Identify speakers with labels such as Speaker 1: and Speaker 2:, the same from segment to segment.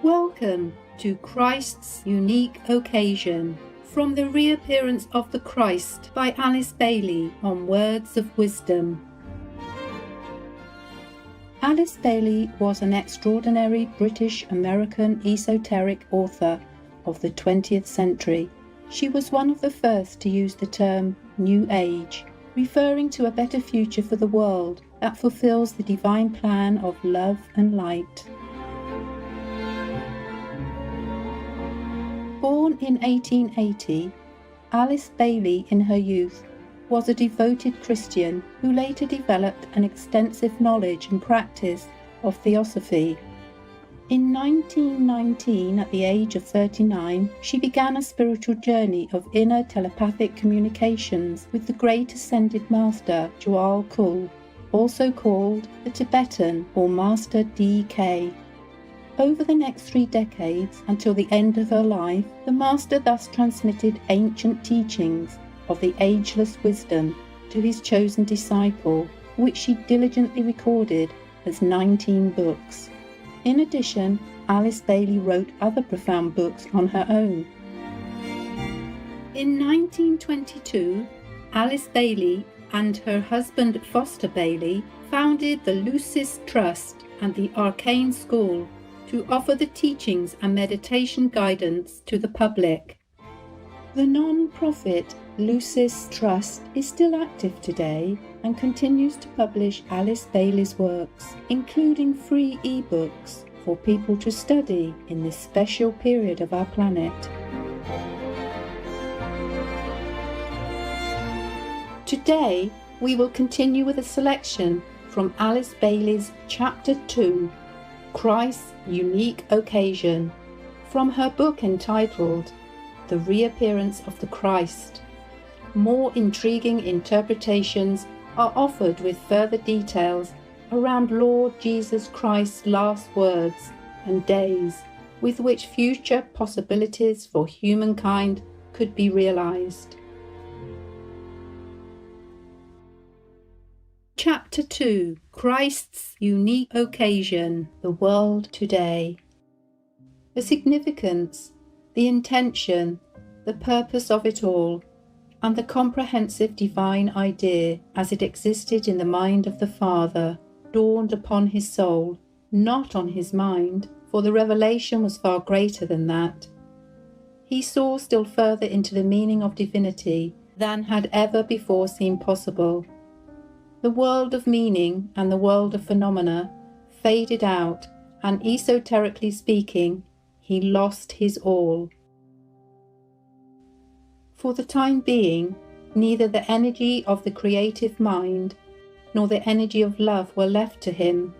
Speaker 1: Welcome to Christ's Unique Occasion, from the Reappearance of the Christ by Alice Bailey on Words of Wisdom. Alice Bailey was an extraordinary British-American esoteric author of the 20th century. She was one of the first to use the term New Age, referring to a better future for the world that fulfills the divine plan of love and light. Born in 1880, Alice Bailey in her youth was a devoted Christian who later developed an extensive knowledge and practice of theosophy. In 1919, at the age of 39, she began a spiritual journey of inner telepathic communications with the great ascended master Djwhal Khul, also called the Tibetan or Master D.K. Over the next 3 decades, until the end of her life, the Master thus transmitted ancient teachings of the ageless wisdom to his chosen disciple, which she diligently recorded as 19 books. In addition, Alice Bailey wrote other profound books on her own. In 1922, Alice Bailey and her husband Foster Bailey founded the Lucis Trust and the Arcane School to offer the teachings and meditation guidance to the public. The non-profit Lucis Trust is still active today and continues to publish Alice Bailey's works, including free e-books for people to study in this special period of our planet. Today, we will continue with a selection from Alice Bailey's Chapter 2, Christ's Unique Occasion, from her book entitled The Reappearance of the Christ. More intriguing interpretations are offered with further details around Lord Jesus Christ's last words and days, with which future possibilities for humankind could be realized. Chapter 2, Christ's Unique Occasion, the World Today. The significance, the intention, the purpose of it all, and the comprehensive divine idea as it existed in the mind of the Father, dawned upon his soul, not on his mind, for the revelation was far greater than that. He saw still further into the meaning of divinity than had ever before seemed possible. The world of meaning and the world of phenomena faded out, and esoterically speaking, he lost his all. For the time being, neither the energy of the creative mind nor the energy of love were left to him.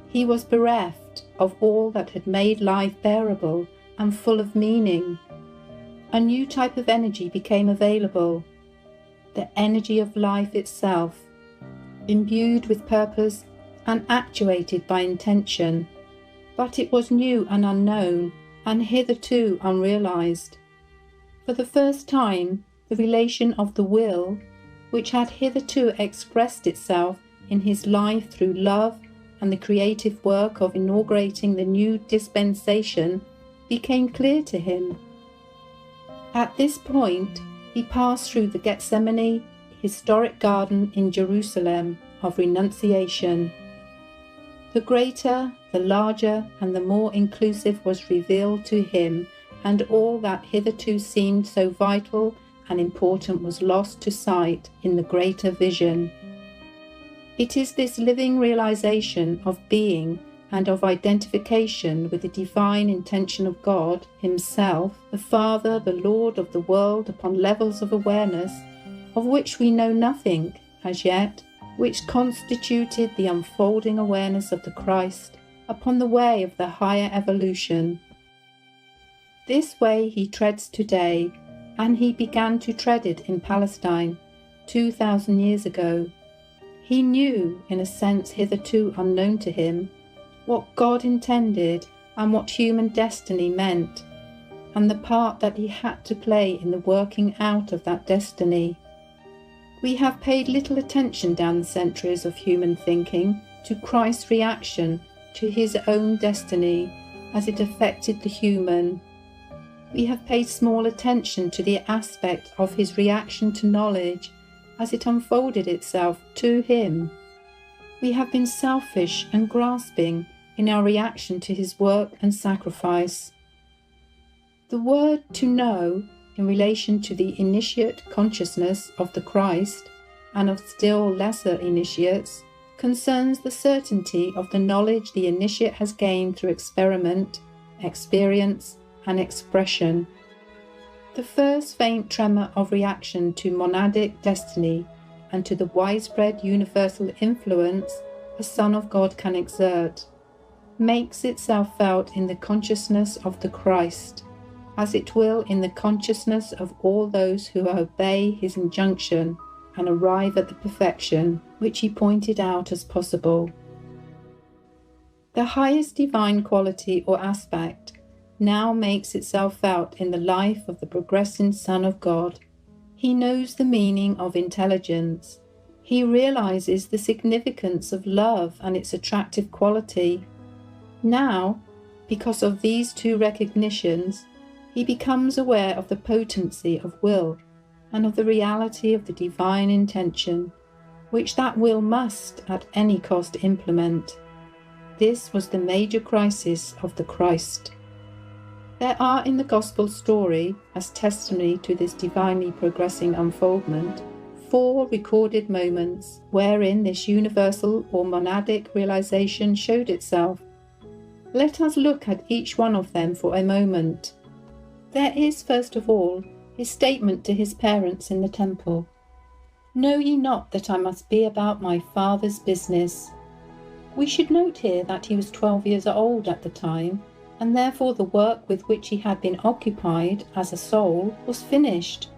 Speaker 1: He was bereft of all that had made life bearable and full of meaning. A new type of energy became available, the energy of life itself, imbued with purpose and actuated by intention, but it was new and unknown, and hitherto unrealized. For the first time, the relation of the will, which had hitherto expressed itself in his life through love and the creative work of inaugurating the new dispensation, became clear to him. At this point, he passed through the Gethsemane historic garden in Jerusalem of renunciation. The greater, the larger, and the more inclusive was revealed to him, and all that hitherto seemed so vital and important was lost to sight in the greater vision. It is this living realization of being and of identification with the divine intention of God himself, the Father, the Lord of the world, upon levels of awareness of which we know nothing as yet, which constituted the unfolding awareness of the Christ upon the way of the higher evolution. This way he treads today, and he began to tread it in Palestine 2,000 years ago. He knew, in a sense hitherto unknown to him, what God intended and what human destiny meant, and the part that he had to play in the working out of that destiny. We have paid little attention down the centuries of human thinking to Christ's reaction to his own destiny as it affected the human. We have paid small attention to the aspect of his reaction to knowledge as it unfolded itself to him. We have been selfish and grasping in our reaction to his work and sacrifice. The word to know, in relation to the initiate consciousness of the Christ and of still lesser initiates, concerns the certainty of the knowledge the initiate has gained through experiment, experience, and expression. The first faint tremor of reaction to monadic destiny and to the widespread universal influence a Son of God can exert makes itself felt in the consciousness of the Christ, as it will in the consciousness of all those who obey his injunction and arrive at the perfection which he pointed out as possible. The highest divine quality or aspect now makes itself felt in the life of the progressing Son of God. He knows the meaning of intelligence. He realizes the significance of love and its attractive quality. Now, because of these two recognitions, he becomes aware of the potency of will and of the reality of the divine intention, which that will must at any cost implement. This was the major crisis of the Christ. There are in the Gospel story, as testimony to this divinely progressing unfoldment, 4 recorded moments wherein this universal or monadic realization showed itself. Let us look at each one of them for a moment. There is, first of all, his statement to his parents in the temple. Know ye not that I must be about my Father's business? We should note here that he was 12 years old at the time, and therefore the work with which he had been occupied as a soul was finished.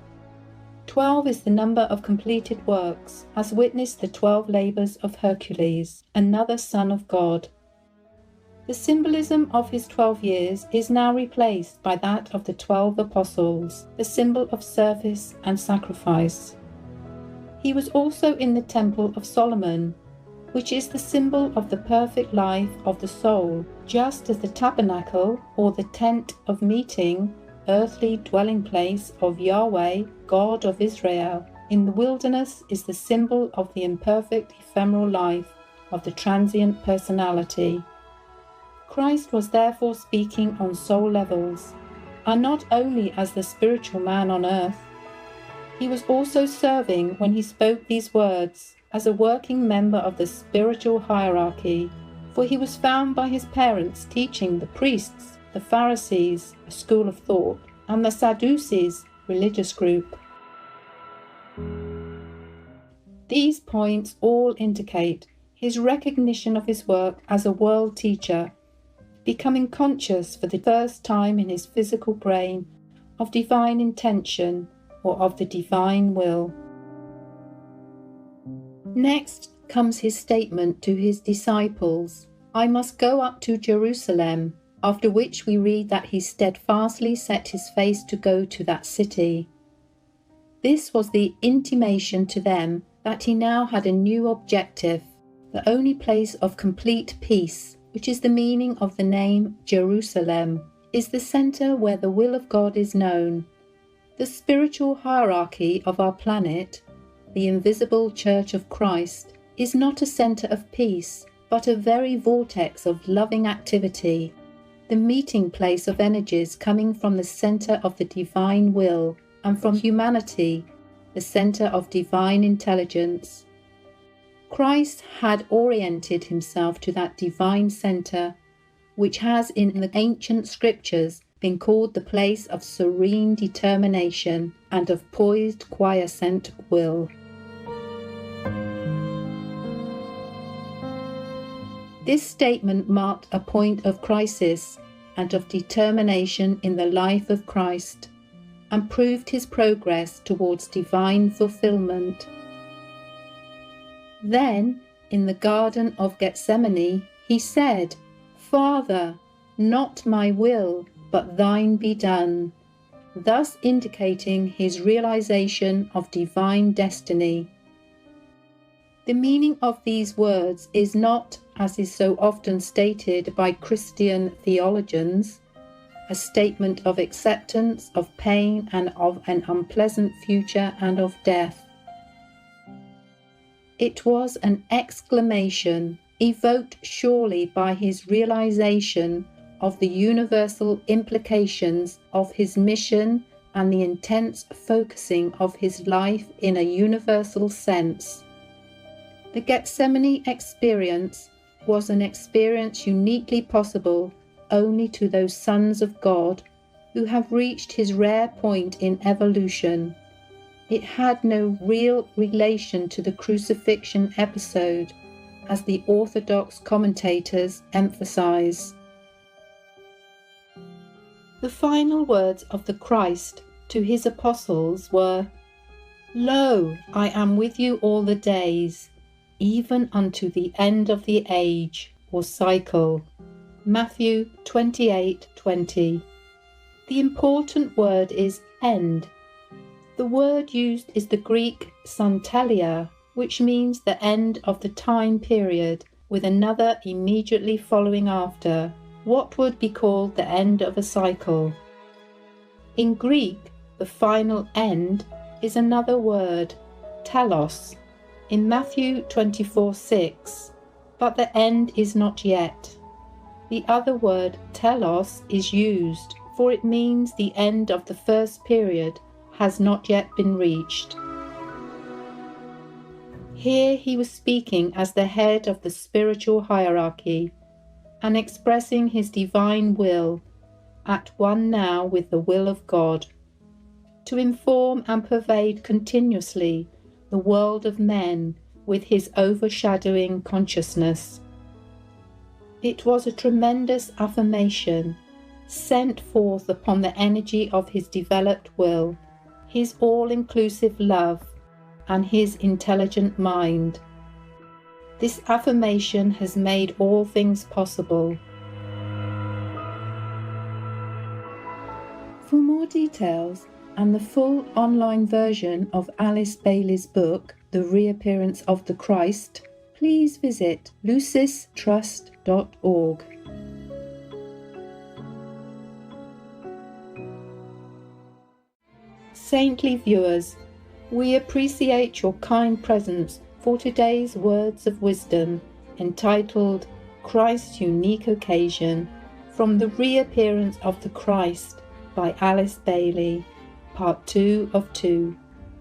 Speaker 1: 12 is the number of completed works, as witness the 12 labours of Hercules, another Son of God. The symbolism of his 12 years is now replaced by that of the 12 apostles, the symbol of service and sacrifice. He was also in the Temple of Solomon, which is the symbol of the perfect life of the soul, just as the tabernacle or the tent of meeting, earthly dwelling place of Yahweh, God of Israel, in the wilderness is the symbol of the imperfect ephemeral life of the transient personality. Christ was therefore speaking on soul levels, and not only as the spiritual man on earth. He was also serving when he spoke these words as a working member of the spiritual hierarchy, for he was found by his parents teaching the priests, the Pharisees, a school of thought, and the Sadducees, religious group. These points all indicate his recognition of his work as a world teacher, becoming conscious for the first time in his physical brain of divine intention or of the divine will. Next comes his statement to his disciples, I must go up to Jerusalem, after which we read that he steadfastly set his face to go to that city. This was the intimation to them that he now had a new objective, the only place of complete peace, which is the meaning of the name Jerusalem, is the center where the will of God is known. The spiritual hierarchy of our planet, the invisible Church of Christ, is not a center of peace, but a very vortex of loving activity, the meeting place of energies coming from the center of the divine will and from humanity, the center of divine intelligence. Christ had oriented himself to that divine center, which has in the ancient scriptures been called the place of serene determination and of poised, quiescent will. This statement marked a point of crisis and of determination in the life of Christ, and proved his progress towards divine fulfillment. Then, in the Garden of Gethsemane, he said, Father, not my will, but thine be done, thus indicating his realization of divine destiny. The meaning of these words is not, as is so often stated by Christian theologians, a statement of acceptance of pain and of an unpleasant future and of death. It was an exclamation evoked surely by his realization of the universal implications of his mission and the intense focusing of his life in a universal sense. The Gethsemane experience was an experience uniquely possible only to those sons of God who have reached his rare point in evolution. It had no real relation to the crucifixion episode, as the Orthodox commentators emphasize. The final words of the Christ to his apostles were, "Lo, I am with you all the days, even unto the end of the age," or cycle. Matthew 28:20. The important word is end. The word used is the Greek santelia, which means the end of the time period, with another immediately following after, what would be called the end of a cycle. In Greek, the final end is another word, telos, in Matthew 24:6, but the end is not yet. The other word, telos, is used, for it means the end of the first period has not yet been reached. Here he was speaking as the head of the spiritual hierarchy and expressing his divine will, at one now with the will of God, to inform and pervade continuously the world of men with his overshadowing consciousness. It was a tremendous affirmation sent forth upon the energy of his developed will, his all-inclusive love, and his intelligent mind. This affirmation has made all things possible. For more details and the full online version of Alice Baile's book, The Reappearance of the Christ, please visit lucistrust.org. Saintly viewers, we appreciate your kind presence for today's Words of Wisdom, entitled Christ's Unique Occasion, from The Reappearance of the Christ by Alice Baile, Part 2 of 2.